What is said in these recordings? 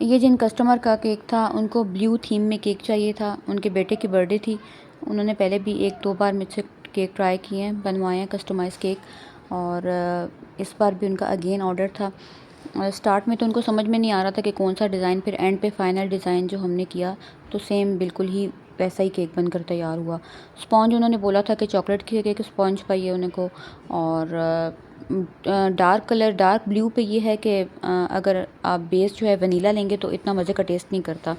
ये जिन कस्टमर का केक था उनको ब्लू थीम में केक चाहिए था। उनके बेटे की बर्थडे थी। उन्होंने पहले भी 1-2 बार मुझसे केक ट्राई किए हैं, बनवाए हैं कस्टमाइज़ केक, और इस बार भी उनका अगेन ऑर्डर था। स्टार्ट में तो उनको समझ में नहीं आ रहा था कि कौन सा डिज़ाइन, फिर एंड पे फाइनल डिज़ाइन जो हमने किया तो सेम बिल्कुल ही वैसा ही केक बनकर तैयार हुआ। स्पॉन्ज उन्होंने बोला था कि चॉकलेट के केक स्पॉन्ज चाहिए उनको, और डार्क ब्लू पे ये है कि अगर आप बेस जो है वनीला लेंगे तो इतना मज़े का टेस्ट नहीं करता।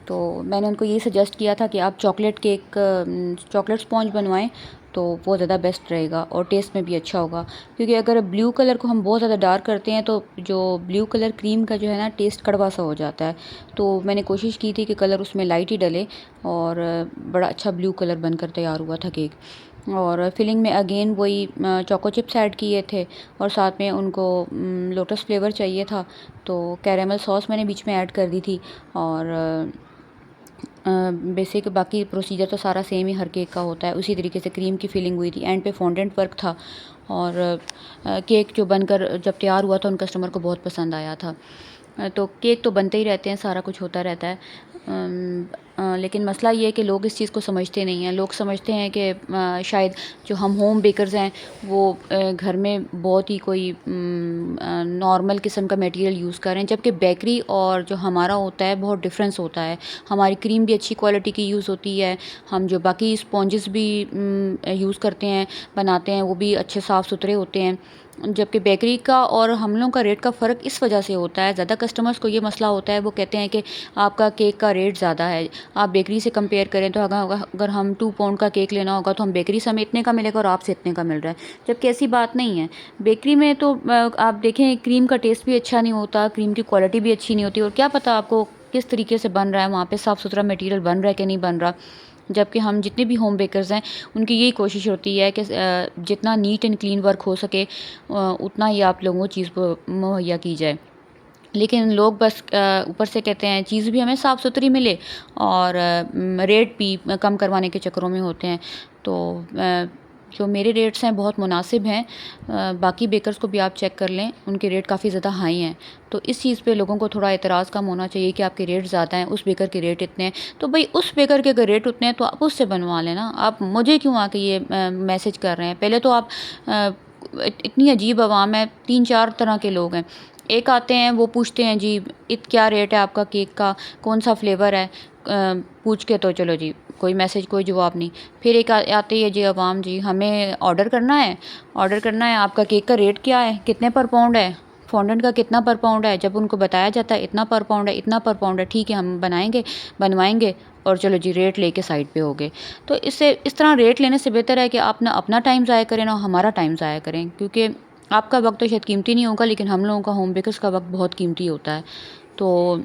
तो मैंने उनको ये सजेस्ट किया था कि आप चॉकलेट स्पॉन्ज बनवाएं तो वो ज़्यादा बेस्ट रहेगा और टेस्ट में भी अच्छा होगा, क्योंकि अगर ब्लू कलर को हम बहुत ज़्यादा डार्क करते हैं तो जो ब्लू कलर क्रीम का जो है ना टेस्ट कड़वा सा हो जाता है। तो मैंने कोशिश की थी कि कलर उसमें लाइट ही डले, और बड़ा अच्छा ब्लू कलर बनकर तैयार हुआ था केक। और फिलिंग में अगेन वही चोको चिप्स ऐड किए थे, और साथ में उनको लोटस फ्लेवर चाहिए था, तो कैरेमल सॉस मैंने बीच में ऐड कर दी थी। और बेसिक बाकी प्रोसीजर तो सारा सेम ही हर केक का होता है। उसी तरीके से क्रीम की फिलिंग हुई थी, एंड पे फॉन्डेंट वर्क था, और केक जो बनकर जब तैयार हुआ था उन कस्टमर को बहुत पसंद आया था। तो केक तो बनते ही रहते हैं, सारा कुछ होता रहता है। लेकिन मसला ये है कि लोग इस चीज़ को समझते नहीं हैं। लोग समझते हैं कि शायद जो हम होम बेकर्स हैं वो घर में बहुत ही कोई नॉर्मल किस्म का मटेरियल यूज़ कर रहे हैं, जबकि बेकरी और जो हमारा होता है बहुत डिफरेंस होता है। हमारी क्रीम भी अच्छी क्वालिटी की यूज़ होती है, हम जो बाकी स्पॉन्जेस भी यूज़ करते हैं, बनाते हैं, वो भी अच्छे साफ़ सुथरे होते हैं। जबकि बेकरी का और हम लोगों का रेट का फ़र्क इस वजह से होता है, ज़्यादा कस्टमर्स को ये मसला होता है, वो कहते हैं कि आपका केक का रेट ज़्यादा है, आप बेकरी से कंपेयर करें तो अगर हम 2 पाउंड का केक लेना होगा तो हम बेकरी से हमें इतने का मिलेगा और आपसे इतने का मिल रहा है, जबकि ऐसी बात नहीं है। बेकरी में तो आप देखें क्रीम का टेस्ट भी अच्छा नहीं होता, क्रीम की क्वालिटी भी अच्छी नहीं होती, और क्या पता आपको किस तरीके से बन रहा है, वहाँ पे साफ़ सुथरा मटेरियल बन रहा है कि नहीं बन रहा। जबकि हम जितने भी होम बेकर्स हैं उनकी यही कोशिश होती है कि जितना नीट एंड क्लीन वर्क हो सके उतना ही आप लोगों को चीज़ मुहैया की जाए। लेकिन लोग बस ऊपर से कहते हैं चीज़ भी हमें साफ़ सुथरी मिले, और रेट भी कम करवाने के चक्करों में होते हैं। तो जो मेरे रेट्स हैं बहुत मुनासिब हैं। बाकी बेकर्स को भी आप चेक कर लें, उनके रेट काफ़ी ज़्यादा हाई हैं। तो इस चीज़ पे लोगों को थोड़ा एतराज़ कम होना चाहिए कि आपके रेट ज़्यादा हैं, उस बेकर के रेट इतने हैं। तो भाई उस बेकर के अगर रेट उतने हैं तो आप उससे बनवा लें ना, आप मुझे क्यों आके ये मैसेज कर रहे हैं। पहले तो आप इतनी अजीब आवाम है, 3-4 तरह के लोग हैं। एक आते हैं वो पूछते हैं जी क्या रेट है आपका केक का, कौन सा फ्लेवर है, पूछ के तो चलो जी कोई मैसेज कोई जवाब नहीं। फिर एक आते हैं जी अवाम, जी हमें ऑर्डर करना है, आपका केक का रेट क्या है, कितने पर पाउंड है, फॉन्डेंट का कितना पर पाउंड है। जब उनको बताया जाता है इतना पर पाउंड है, इतना पर पाउंड है, ठीक है हम बनवाएंगे और चलो जी रेट लेके साइड पे हो गए। तो इस तरह रेट लेने से बेहतर है कि आप ना अपना टाइम ज़ाया करें ना हमारा टाइम ज़ाया करें, क्योंकि आपका वक्त तो शायद कीमती नहीं होगा, लेकिन हम लोगों का होम बेकर्स का वक्त बहुत कीमती होता है। तो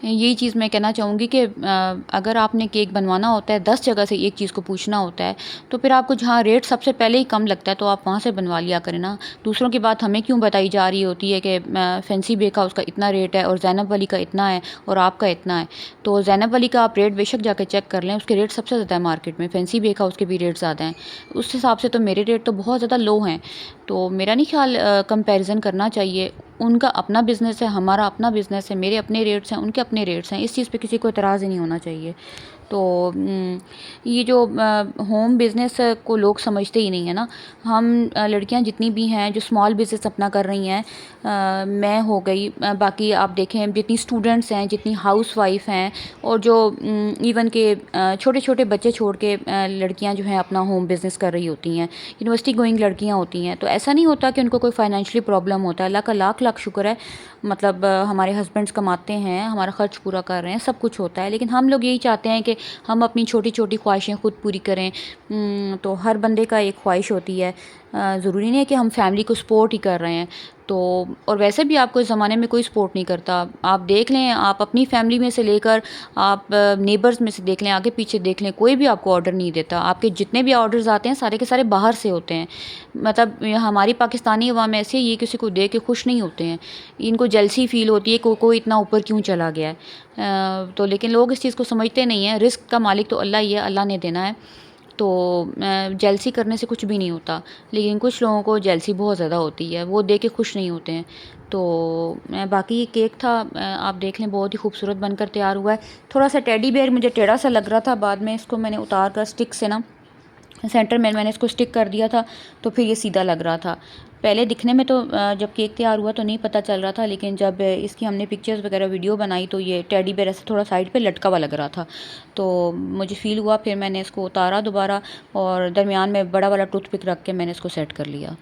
यही चीज़ मैं कहना चाहूँगी कि अगर आपने केक बनवाना होता है, 10 जगह से एक चीज़ को पूछना होता है, तो फिर आपको जहाँ रेट सबसे पहले ही कम लगता है तो आप वहाँ से बनवा लिया करें ना। दूसरों की बात हमें क्यों बताई जा रही होती है कि फैंसी बेक हाउस का इतना रेट है और ज़ैनब वली का इतना है और आपका इतना है। तो ज़ैनब वली का आप रेट बेशक जाकर चेक कर लें, उसके रेट सबसे ज़्यादा है मार्केट में, फैंसी बेक हाउस के भी रेट ज़्यादा हैं। उस हिसाब से तो मेरे रेट तो बहुत ज़्यादा लो हैं। तो मेरा नहीं ख्याल कंपैरिजन करना चाहिए। उनका अपना बिज़नेस है, हमारा अपना बिज़नेस है, मेरे अपने रेट्स हैं, उनके अपने रेट्स हैं, इस चीज़ पे किसी को एतराज़ ही नहीं होना चाहिए। तो ये जो होम बिज़नेस को लोग समझते ही नहीं है ना। हम लड़कियां जितनी भी हैं जो स्मॉल बिज़नेस अपना कर रही हैं, मैं हो गई, बाकी आप देखें जितनी स्टूडेंट्स हैं, जितनी हाउसवाइफ हैं, और जो इवन के छोटे छोटे बच्चे छोड़ के लड़कियां जो हैं अपना होम बिज़नेस कर रही होती हैं, यूनिवर्सिटी गोइंग लड़कियां होती हैं। तो ऐसा नहीं होता कि उनको कोई फाइनेंशियली प्रॉब्लम होता है। अल्लाह का लाख लाख शुक्र है, मतलब हमारे हस्बैंड्स कमाते हैं, हमारा ख़र्च पूरा कर रहे हैं, सब कुछ होता है। लेकिन हम लोग यही चाहते हैं कि हम अपनी छोटी छोटी ख्वाहिशें ख़ुद पूरी करें। तो हर बंदे का एक ख्वाहिश होती है, ज़रूरी नहीं है कि हम फैमिली को सपोर्ट ही कर रहे हैं। तो और वैसे भी आपको इस ज़माने में कोई सपोर्ट नहीं करता। आप देख लें, आप अपनी फैमिली में से लेकर आप नेबर्स में से देख लें, आगे पीछे देख लें, कोई भी आपको ऑर्डर नहीं देता। आपके जितने भी ऑर्डर्स आते हैं सारे के सारे बाहर से होते हैं। मतलब हमारी पाकिस्तानी अवाम ऐसे ये किसी को दे के खुश नहीं होते हैं, इनको जेलसी फील होती है कोई इतना ऊपर क्यों चला गया है। तो लेकिन लोग इस चीज़ को समझते नहीं हैं। रिस्क का मालिक तो अल्लाह ही है, अल्लाह ने देना है। तो जेलसी करने से कुछ भी नहीं होता, लेकिन कुछ लोगों को जेलसी बहुत ज़्यादा होती है, वो दे के खुश नहीं होते हैं। तो बाकी ये केक था, आप देख लें, बहुत ही खूबसूरत बनकर तैयार हुआ है। थोड़ा सा टेडी बेयर मुझे टेढ़ा सा लग रहा था, बाद में इसको मैंने उतार कर स्टिक से ना सेंटर में मैंने इसको स्टिक कर दिया था, तो फिर ये सीधा लग रहा था। पहले दिखने में तो जब केक तैयार हुआ तो नहीं पता चल रहा था, लेकिन जब इसकी हमने पिक्चर्स वगैरह वीडियो बनाई तो ये टेडी बेयर ऐसे थोड़ा साइड पे लटका हुआ लग रहा था। तो मुझे फ़ील हुआ, फिर मैंने इसको उतारा दोबारा और दरमियान में बड़ा वाला टूथपिक रख के मैंने इसको सेट कर लिया।